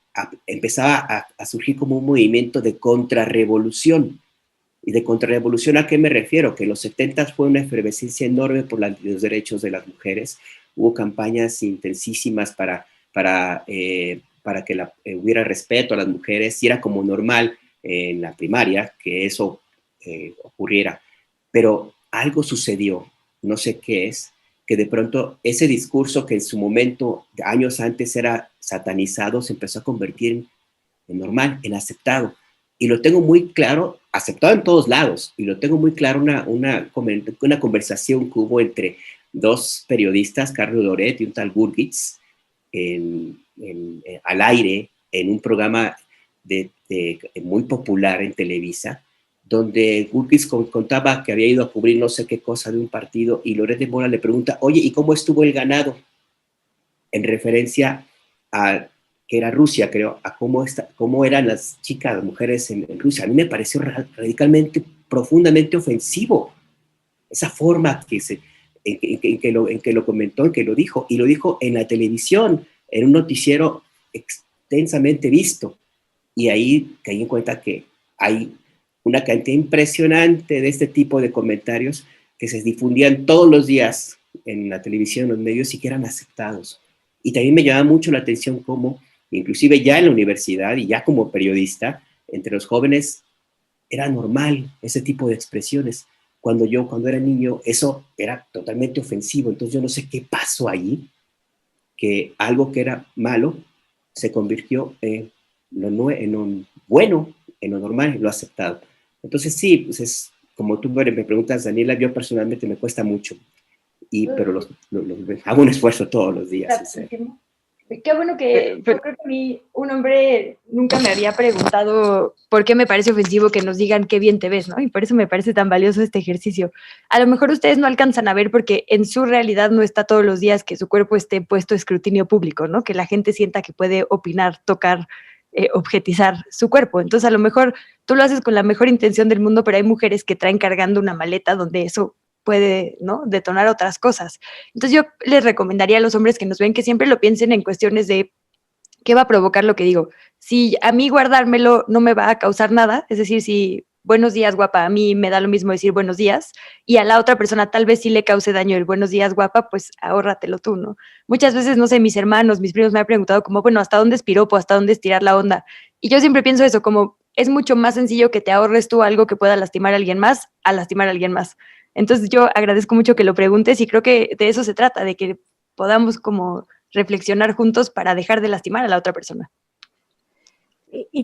empezaba a surgir como un movimiento de contrarrevolución. ¿Y de contrarrevolución a qué me refiero? Que en los 70s fue una efervescencia enorme por los derechos de las mujeres. Hubo campañas intensísimas para que hubiera respeto a las mujeres, y era como normal en la primaria que eso ocurriera. Pero algo sucedió, no sé qué es, que de pronto ese discurso que en su momento, años antes, era satanizado, se empezó a convertir en normal, en aceptado. Y lo tengo muy claro, aceptado en todos lados, y lo tengo muy claro una conversación que hubo entre dos periodistas, Carlos Loret y un tal Burgitz, al aire, en un programa muy popular en Televisa, donde Burgitz contaba que había ido a cubrir no sé qué cosa de un partido, y Loret de Mola le pregunta, oye, ¿y cómo estuvo el ganado? En referencia a que era Rusia, creo, a cómo eran las chicas, las mujeres en Rusia. A mí me pareció radicalmente, profundamente ofensivo esa forma en que lo comentó, en que lo dijo, y lo dijo en la televisión, en un noticiero extensamente visto. Y ahí caí en cuenta que hay una cantidad impresionante de este tipo de comentarios que se difundían todos los días en la televisión, en los medios, y que eran aceptados. Y también me llamaba mucho la atención cómo, inclusive ya en la universidad y ya como periodista, entre los jóvenes era normal ese tipo de expresiones. Cuando era niño, eso era totalmente ofensivo. Entonces yo no sé qué pasó allí, que algo que era malo se convirtió en lo bueno, en lo normal, en lo aceptado. Entonces sí, pues es como tú me preguntas, Daniela, yo personalmente me cuesta mucho, pero hago un esfuerzo todos los días. Qué bueno que yo creo que a mí un hombre nunca me había preguntado por qué me parece ofensivo que nos digan qué bien te ves, ¿no? Y por eso me parece tan valioso este ejercicio. A lo mejor ustedes no alcanzan a ver porque en su realidad no está todos los días que su cuerpo esté puesto a escrutinio público, ¿no? Que la gente sienta que puede opinar, tocar, objetizar su cuerpo. Entonces a lo mejor tú lo haces con la mejor intención del mundo, pero hay mujeres que traen cargando una maleta donde eso puede, ¿no?, detonar otras cosas. Entonces yo les recomendaría a los hombres que nos ven que siempre lo piensen en cuestiones de qué va a provocar lo que digo. Si a mí guardármelo no me va a causar nada, es decir, si buenos días, guapa, a mí me da lo mismo decir buenos días, y a la otra persona tal vez sí le cause daño el buenos días, guapa, pues ahórratelo tú, ¿no? Muchas veces, no sé, mis hermanos, mis primos me han preguntado como, bueno, ¿hasta dónde es piropo? ¿Hasta dónde es tirar la onda? Y yo siempre pienso eso, como es mucho más sencillo que te ahorres tú algo que pueda lastimar a alguien más, a lastimar a alguien más. Entonces yo agradezco mucho que lo preguntes y creo que de eso se trata, de que podamos como reflexionar juntos para dejar de lastimar a la otra persona.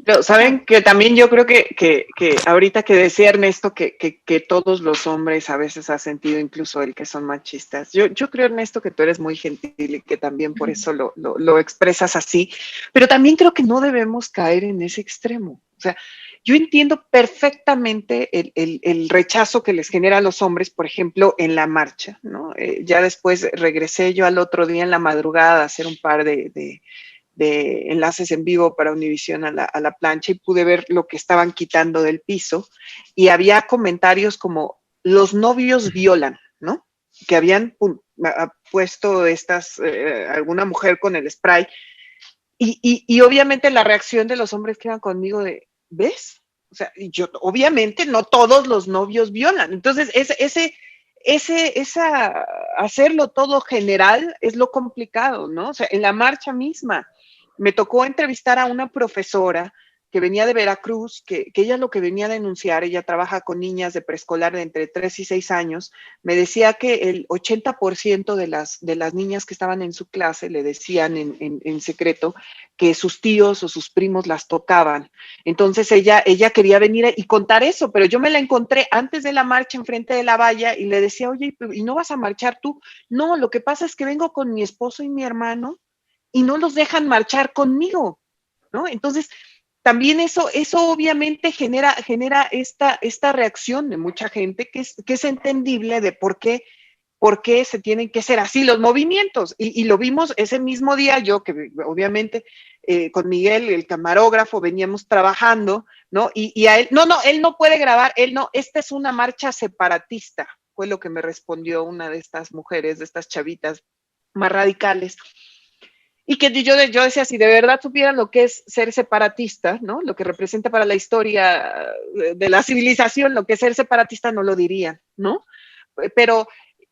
Pero saben que también yo creo que ahorita que decía Ernesto que todos los hombres a veces ha sentido, incluso el que son machistas. Yo creo, Ernesto, que tú eres muy gentil y que también por eso lo expresas así, pero también creo que no debemos caer en ese extremo. O sea, yo entiendo perfectamente el rechazo que les genera a los hombres, por ejemplo, en la marcha, ¿no? Ya después regresé yo al otro día en la madrugada a hacer un par de enlaces en vivo para Univisión a la plancha y pude ver lo que estaban quitando del piso y había comentarios como los novios violan, ¿no? Que habían puesto alguna mujer con el spray y obviamente la reacción de los hombres que iban conmigo de, ¿ves? O sea, obviamente no todos los novios violan. Entonces, hacerlo todo general es lo complicado, ¿no? O sea, en la marcha misma me tocó entrevistar a una profesora que venía de Veracruz, que ella lo que venía a denunciar, ella trabaja con niñas de preescolar de entre 3 y 6 años, me decía que el 80% de las niñas que estaban en su clase le decían en secreto que sus tíos o sus primos las tocaban. Entonces ella quería venir y contar eso, pero yo me la encontré antes de la marcha enfrente de la valla y le decía, oye, ¿y no vas a marchar tú? No, lo que pasa es que vengo con mi esposo y mi hermano y no los dejan marchar conmigo, ¿no? Entonces, también eso obviamente genera esta reacción de mucha gente que es entendible de por qué se tienen que ser así los movimientos. Y lo vimos ese mismo día, yo que obviamente con Miguel, el camarógrafo, veníamos trabajando, ¿no? Y a él, él no puede grabar, esta es una marcha separatista, fue lo que me respondió una de estas mujeres, de estas chavitas más radicales. Y que yo decía, si de verdad supieran lo que es ser separatista, ¿no? Lo que representa para la historia de la civilización, lo que es ser separatista, no lo dirían, ¿no? Pero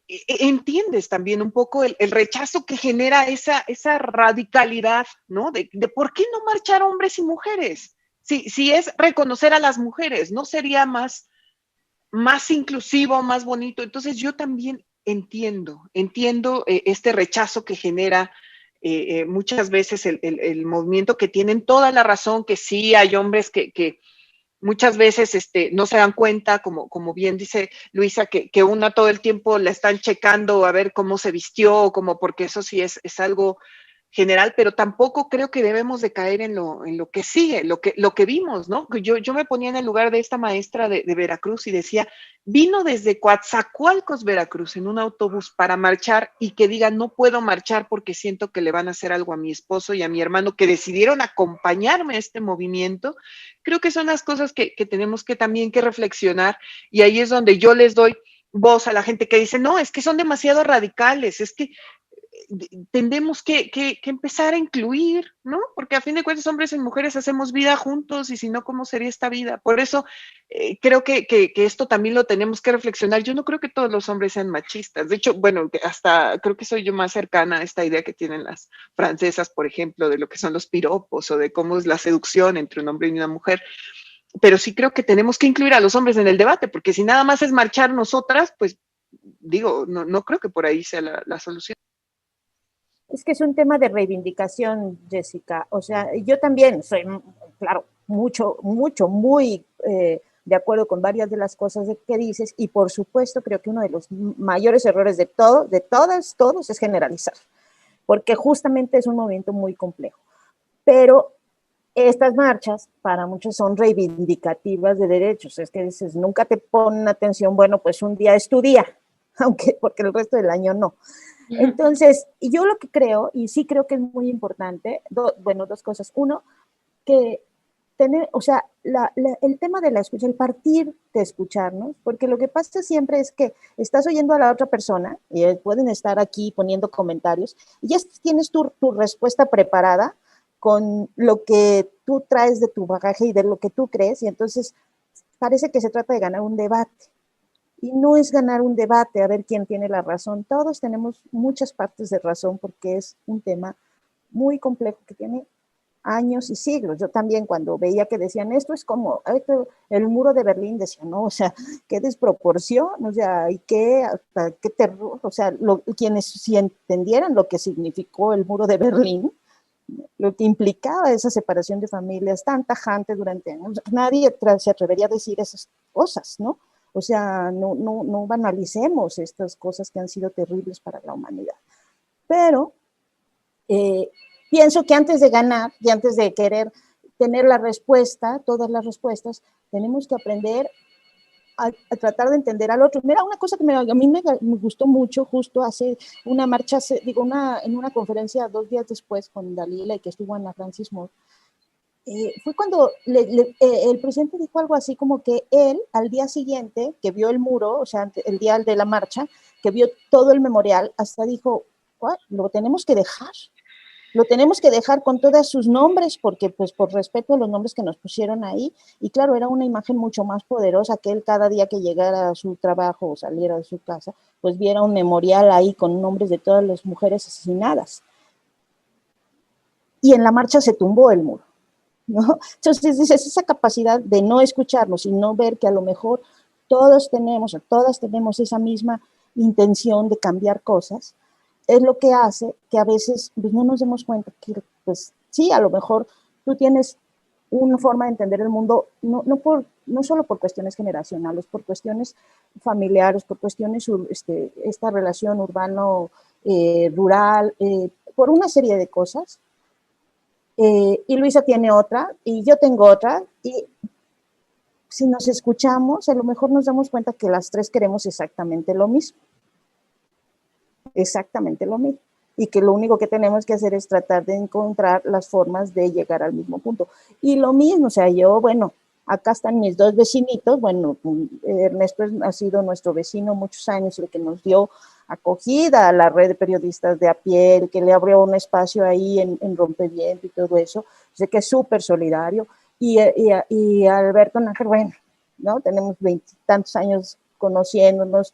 entiendes también un poco el rechazo que genera esa radicalidad, ¿no? De por qué no marchar hombres y mujeres. Si es reconocer a las mujeres, ¿no sería más inclusivo, más bonito? Entonces yo también entiendo este rechazo que genera muchas veces el movimiento, que tienen toda la razón, que sí hay hombres que muchas veces no se dan cuenta, como bien dice Luisa, que una todo el tiempo la están checando a ver cómo se vistió, como porque eso sí es algo general, pero tampoco creo que debemos de caer en lo que sigue, lo que vimos, ¿no? Yo me ponía en el lugar de esta maestra de Veracruz y decía, vino desde Coatzacoalcos, Veracruz, en un autobús para marchar, y que diga, no puedo marchar porque siento que le van a hacer algo a mi esposo y a mi hermano, que decidieron acompañarme a este movimiento. Creo que son las cosas que tenemos que también que reflexionar, y ahí es donde yo les doy voz a la gente que dice, no, es que son demasiado radicales, es que tendemos que empezar a incluir, ¿no? Porque a fin de cuentas, hombres y mujeres hacemos vida juntos, y si no, ¿cómo sería esta vida? Por eso creo que esto también lo tenemos que reflexionar. Yo no creo que todos los hombres sean machistas. De hecho, bueno, hasta creo que soy yo más cercana a esta idea que tienen las francesas, por ejemplo, de lo que son los piropos o de cómo es la seducción entre un hombre y una mujer. Pero sí creo que tenemos que incluir a los hombres en el debate, porque si nada más es marchar nosotras, pues digo, no creo que por ahí sea la solución. Es que es un tema de reivindicación, Jessica. O sea, yo también soy, claro, muy de acuerdo con varias de las cosas que dices, y por supuesto creo que uno de los mayores errores de todos, es generalizar, porque justamente es un movimiento muy complejo. Pero estas marchas para muchos son reivindicativas de derechos. Es que dices, nunca te ponen atención, bueno, pues un día es tu día, porque el resto del año no. Entonces, yo lo que creo, y sí creo que es muy importante, dos cosas. Uno, que tener, o sea, el tema de la escucha, el partir de escucharnos, porque lo que pasa siempre es que estás oyendo a la otra persona, y pueden estar aquí poniendo comentarios, y ya tienes tu respuesta preparada con lo que tú traes de tu bagaje y de lo que tú crees, y entonces parece que se trata de ganar un debate. Y no es ganar un debate a ver quién tiene la razón. Todos tenemos muchas partes de razón, porque es un tema muy complejo que tiene años y siglos. Yo también, cuando veía que decían esto es como el muro de Berlín, decía, no, o sea, qué desproporción, o sea, y qué terror, o sea, quienes si entendieran lo que significó el muro de Berlín, lo que implicaba esa separación de familias tan tajante durante años, nadie se atrevería a decir esas cosas, ¿no? O sea, no banalicemos estas cosas que han sido terribles para la humanidad. Pero pienso que antes de ganar y antes de querer tener la respuesta, todas las respuestas, tenemos que aprender a tratar de entender al otro. Mira, una cosa que a mí me gustó mucho, justo hace una marcha, en una conferencia 2 días después con Dalila, y que estuvo Ana Francis Moore, fue cuando el presidente dijo algo así como que él, al día siguiente, que vio el muro, o sea, el día de la marcha, que vio todo el memorial, hasta dijo, lo tenemos que dejar con todos sus nombres, porque pues por respeto a los nombres que nos pusieron ahí, y claro, era una imagen mucho más poderosa que él cada día que llegara a su trabajo o saliera de su casa, pues viera un memorial ahí con nombres de todas las mujeres asesinadas. Y en la marcha se tumbó el muro, ¿no? Entonces dices, esa capacidad de no escucharnos y no ver que a lo mejor todas tenemos esa misma intención de cambiar cosas, es lo que hace que a veces pues, no nos demos cuenta que, pues sí, a lo mejor tú tienes una forma de entender el mundo, no solo por cuestiones generacionales, por cuestiones familiares, por cuestiones, esta relación urbano-rural, por una serie de cosas. Y Luisa tiene otra, y yo tengo otra, y si nos escuchamos, a lo mejor nos damos cuenta que las tres queremos exactamente lo mismo, y que lo único que tenemos que hacer es tratar de encontrar las formas de llegar al mismo punto. Y lo mismo, o sea, acá están mis 2 vecinitos, Ernesto ha sido nuestro vecino muchos años, el que nos dio acogida a la red de periodistas de a pie, el que le abrió un espacio ahí en Rompeviento y todo eso, sé que es súper solidario, y Alberto Nájar, bueno, ¿no? Tenemos 20 y tantos años conociéndonos,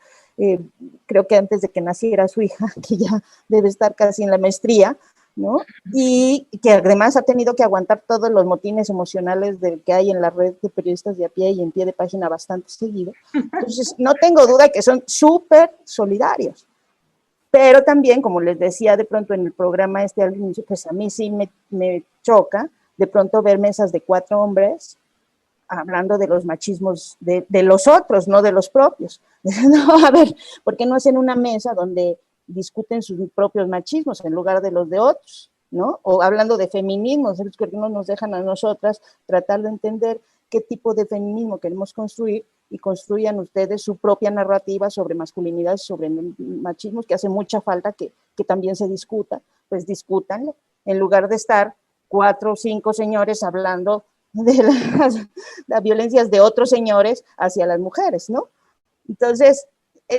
creo que antes de que naciera su hija, que ya debe estar casi en la maestría, ¿no? Y que además ha tenido que aguantar todos los motines emocionales que hay en la red de periodistas de a pie y en pie de página bastante seguido. Entonces, no tengo duda que son súper solidarios. Pero también, como les decía de pronto en el programa al inicio, pues a mí sí me choca de pronto ver mesas de 4 hombres hablando de los machismos de los otros, no de los propios. No, a ver, ¿por qué no hacen una mesa donde discuten sus propios machismos en lugar de los de otros, ¿no? O hablando de feminismos, ¿por qué no nos dejan a nosotras tratar de entender qué tipo de feminismo queremos construir y construyan ustedes su propia narrativa sobre masculinidad, sobre machismos, que hace mucha falta que también se discuta, pues discútanlo, en lugar de estar 4 o 5 señores hablando de las violencias de otros señores hacia las mujeres, ¿no? Entonces,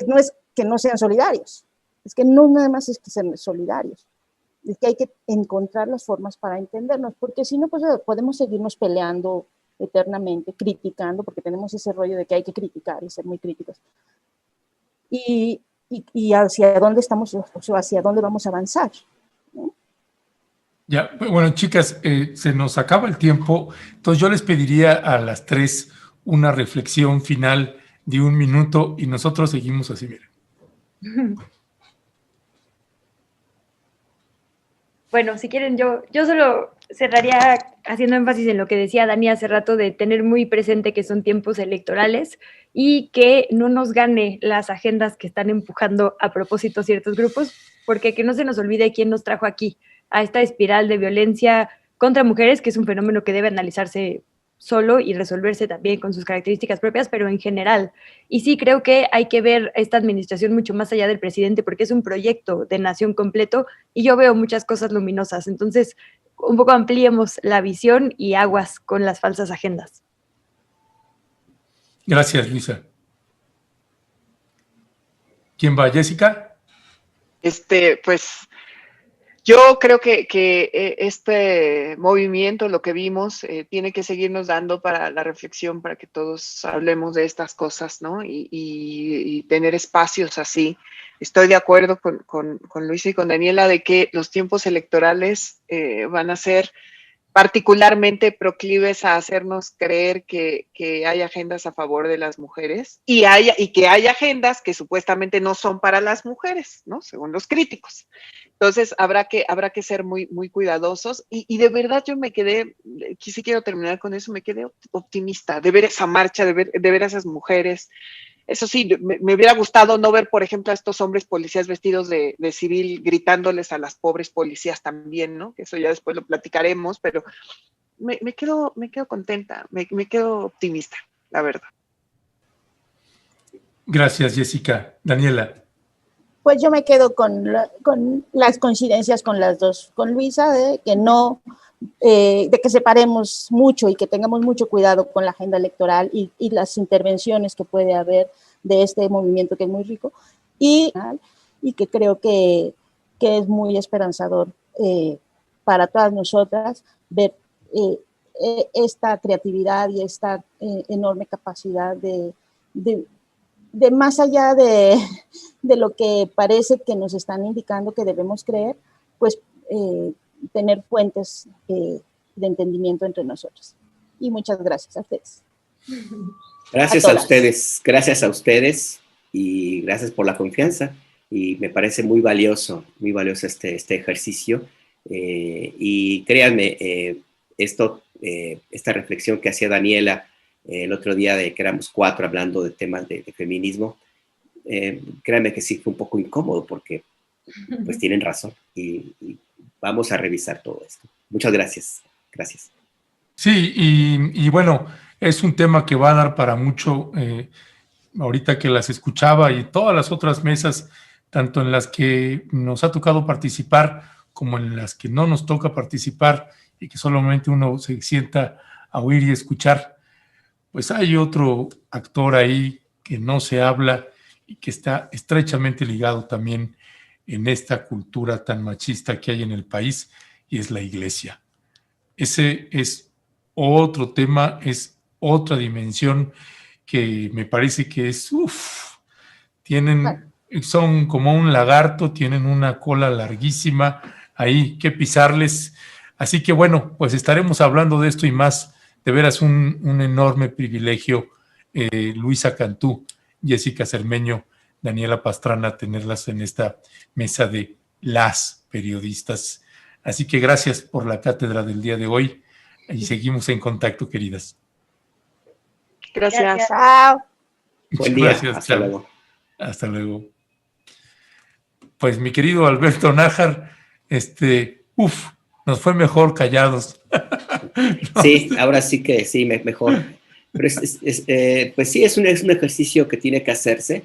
no es que no sean solidarios, es que no nada más es que sean solidarios, es que hay que encontrar las formas para entendernos, porque si no, pues podemos seguirnos peleando eternamente, criticando, porque tenemos ese rollo de que hay que criticar y ser muy críticos. Y hacia dónde estamos, o sea, hacia dónde vamos a avanzar, ¿no? Ya, bueno, chicas, se nos acaba el tiempo, entonces yo les pediría a las 3 una reflexión final de 1 minuto y nosotros seguimos así, miren. Bueno, si quieren, yo solo cerraría haciendo énfasis en lo que decía Dani hace rato, de tener muy presente que son tiempos electorales y que no nos gane las agendas que están empujando a propósito ciertos grupos, porque que no se nos olvide quién nos trajo aquí, a esta espiral de violencia contra mujeres, que es un fenómeno que debe analizarse solo y resolverse también con sus características propias, pero en general. Y sí, creo que hay que ver esta administración mucho más allá del presidente, porque es un proyecto de nación completo y yo veo muchas cosas luminosas. Entonces, un poco ampliemos la visión y aguas con las falsas agendas. Gracias, Luisa. ¿Quién va, Jessica? Pues yo creo que este movimiento, lo que vimos, tiene que seguirnos dando para la reflexión, para que todos hablemos de estas cosas, ¿no? Y tener espacios así. Estoy de acuerdo con Luisa y con Daniela de que los tiempos electorales van a ser particularmente proclives a hacernos creer que hay agendas a favor de las mujeres y que hay agendas que supuestamente no son para las mujeres, ¿no? Según los críticos. Entonces, habrá que ser muy, muy cuidadosos y de verdad yo me quedé, sí quiero terminar con eso, me quedé optimista de ver esa marcha, de ver a esas mujeres. Eso sí, me hubiera gustado no ver, por ejemplo, a estos hombres policías vestidos de civil gritándoles a las pobres policías también, ¿no? Que eso ya después lo platicaremos, pero me quedo contenta, me quedo optimista, la verdad. Gracias, Jessica. Daniela. Pues yo me quedo con las coincidencias con las dos, con Luisa, de que separemos mucho y que tengamos mucho cuidado con la agenda electoral y las intervenciones que puede haber de este movimiento que es muy rico y que creo que es muy esperanzador para todas nosotras ver esta creatividad y esta enorme capacidad de más allá de lo que parece que nos están indicando que debemos creer, pues tener fuentes de entendimiento entre nosotros. Y muchas gracias a ustedes. Gracias a ustedes y gracias por la confianza. Y me parece muy valioso este ejercicio. Y créanme, esta reflexión que hacía Daniela el otro día de que éramos 4 hablando de temas de feminismo, créanme que sí fue un poco incómodo porque pues tienen razón y vamos a revisar todo esto. Muchas gracias. Gracias. Sí, y bueno, es un tema que va a dar para mucho. Ahorita que las escuchaba y todas las otras mesas, tanto en las que nos ha tocado participar como en las que no nos toca participar y que solamente uno se sienta a oír y escuchar, pues hay otro actor ahí que no se habla y que está estrechamente ligado también en esta cultura tan machista que hay en el país, y es la iglesia. Ese es otro tema, es otra dimensión que me parece que es, son como un lagarto, tienen una cola larguísima, ahí que pisarles. Así que bueno, pues estaremos hablando de esto y más. De veras un enorme privilegio, Luisa Cantú, Jessica Cermeño, Daniela Pastrana, tenerlas en esta mesa de las periodistas. Así que gracias por la cátedra del día de hoy y seguimos en contacto, queridas. Gracias. Chao. Buen día. Gracias, Hasta chao. luego. Hasta luego. Pues mi querido Alberto Nájar, nos fue mejor callados. Sí, ahora sí que sí, mejor. Pero pues sí, es un ejercicio que tiene que hacerse,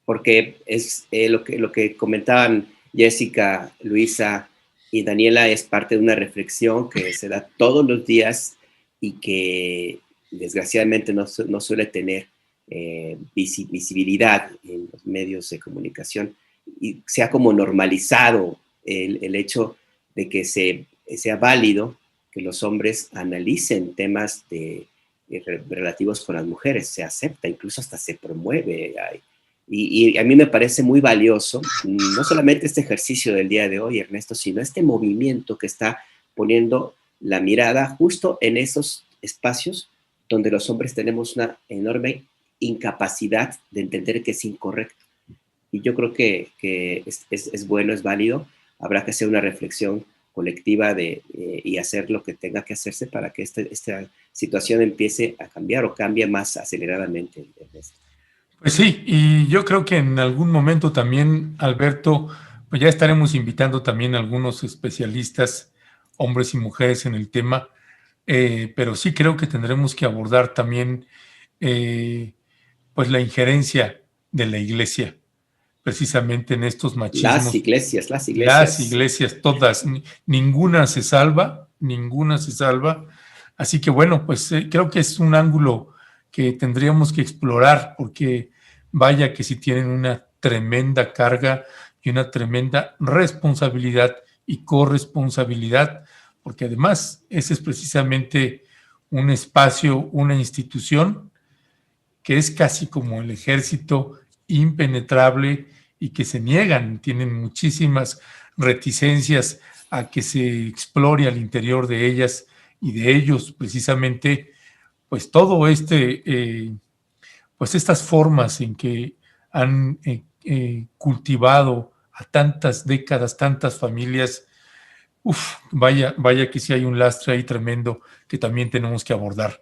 porque es lo que comentaban Jessica, Luisa y Daniela, es parte de una reflexión que se da todos los días y que desgraciadamente no suele tener visibilidad en los medios de comunicación, y se ha como normalizado el hecho de que sea válido que los hombres analicen temas relativos con las mujeres, se acepta, incluso hasta se promueve. Y a mí me parece muy valioso, no solamente este ejercicio del día de hoy, Ernesto, sino este movimiento que está poniendo la mirada justo en esos espacios donde los hombres tenemos una enorme incapacidad de entender que es incorrecto. Y yo creo que es bueno, es válido. Habrá que hacer una reflexión colectiva y hacer lo que tenga que hacerse para que esta situación empiece a cambiar o cambie más aceleradamente. Pues sí, y yo creo que en algún momento también, Alberto, pues ya estaremos invitando también a algunos especialistas, hombres y mujeres en el tema, pero sí creo que tendremos que abordar también pues la injerencia de la iglesia, precisamente en estos machismos. Las iglesias. Las iglesias, todas, ninguna se salva, Así que bueno, pues creo que es un ángulo que tendríamos que explorar, porque vaya que si tienen una tremenda carga y una tremenda responsabilidad y corresponsabilidad, porque además ese es precisamente un espacio, una institución que es casi como el ejército, impenetrable, y que se niegan, tienen muchísimas reticencias a que se explore al interior de ellas y de ellos precisamente, pues todo pues estas formas en que han cultivado a tantas décadas, tantas familias. Vaya que sí hay un lastre ahí tremendo que también tenemos que abordar.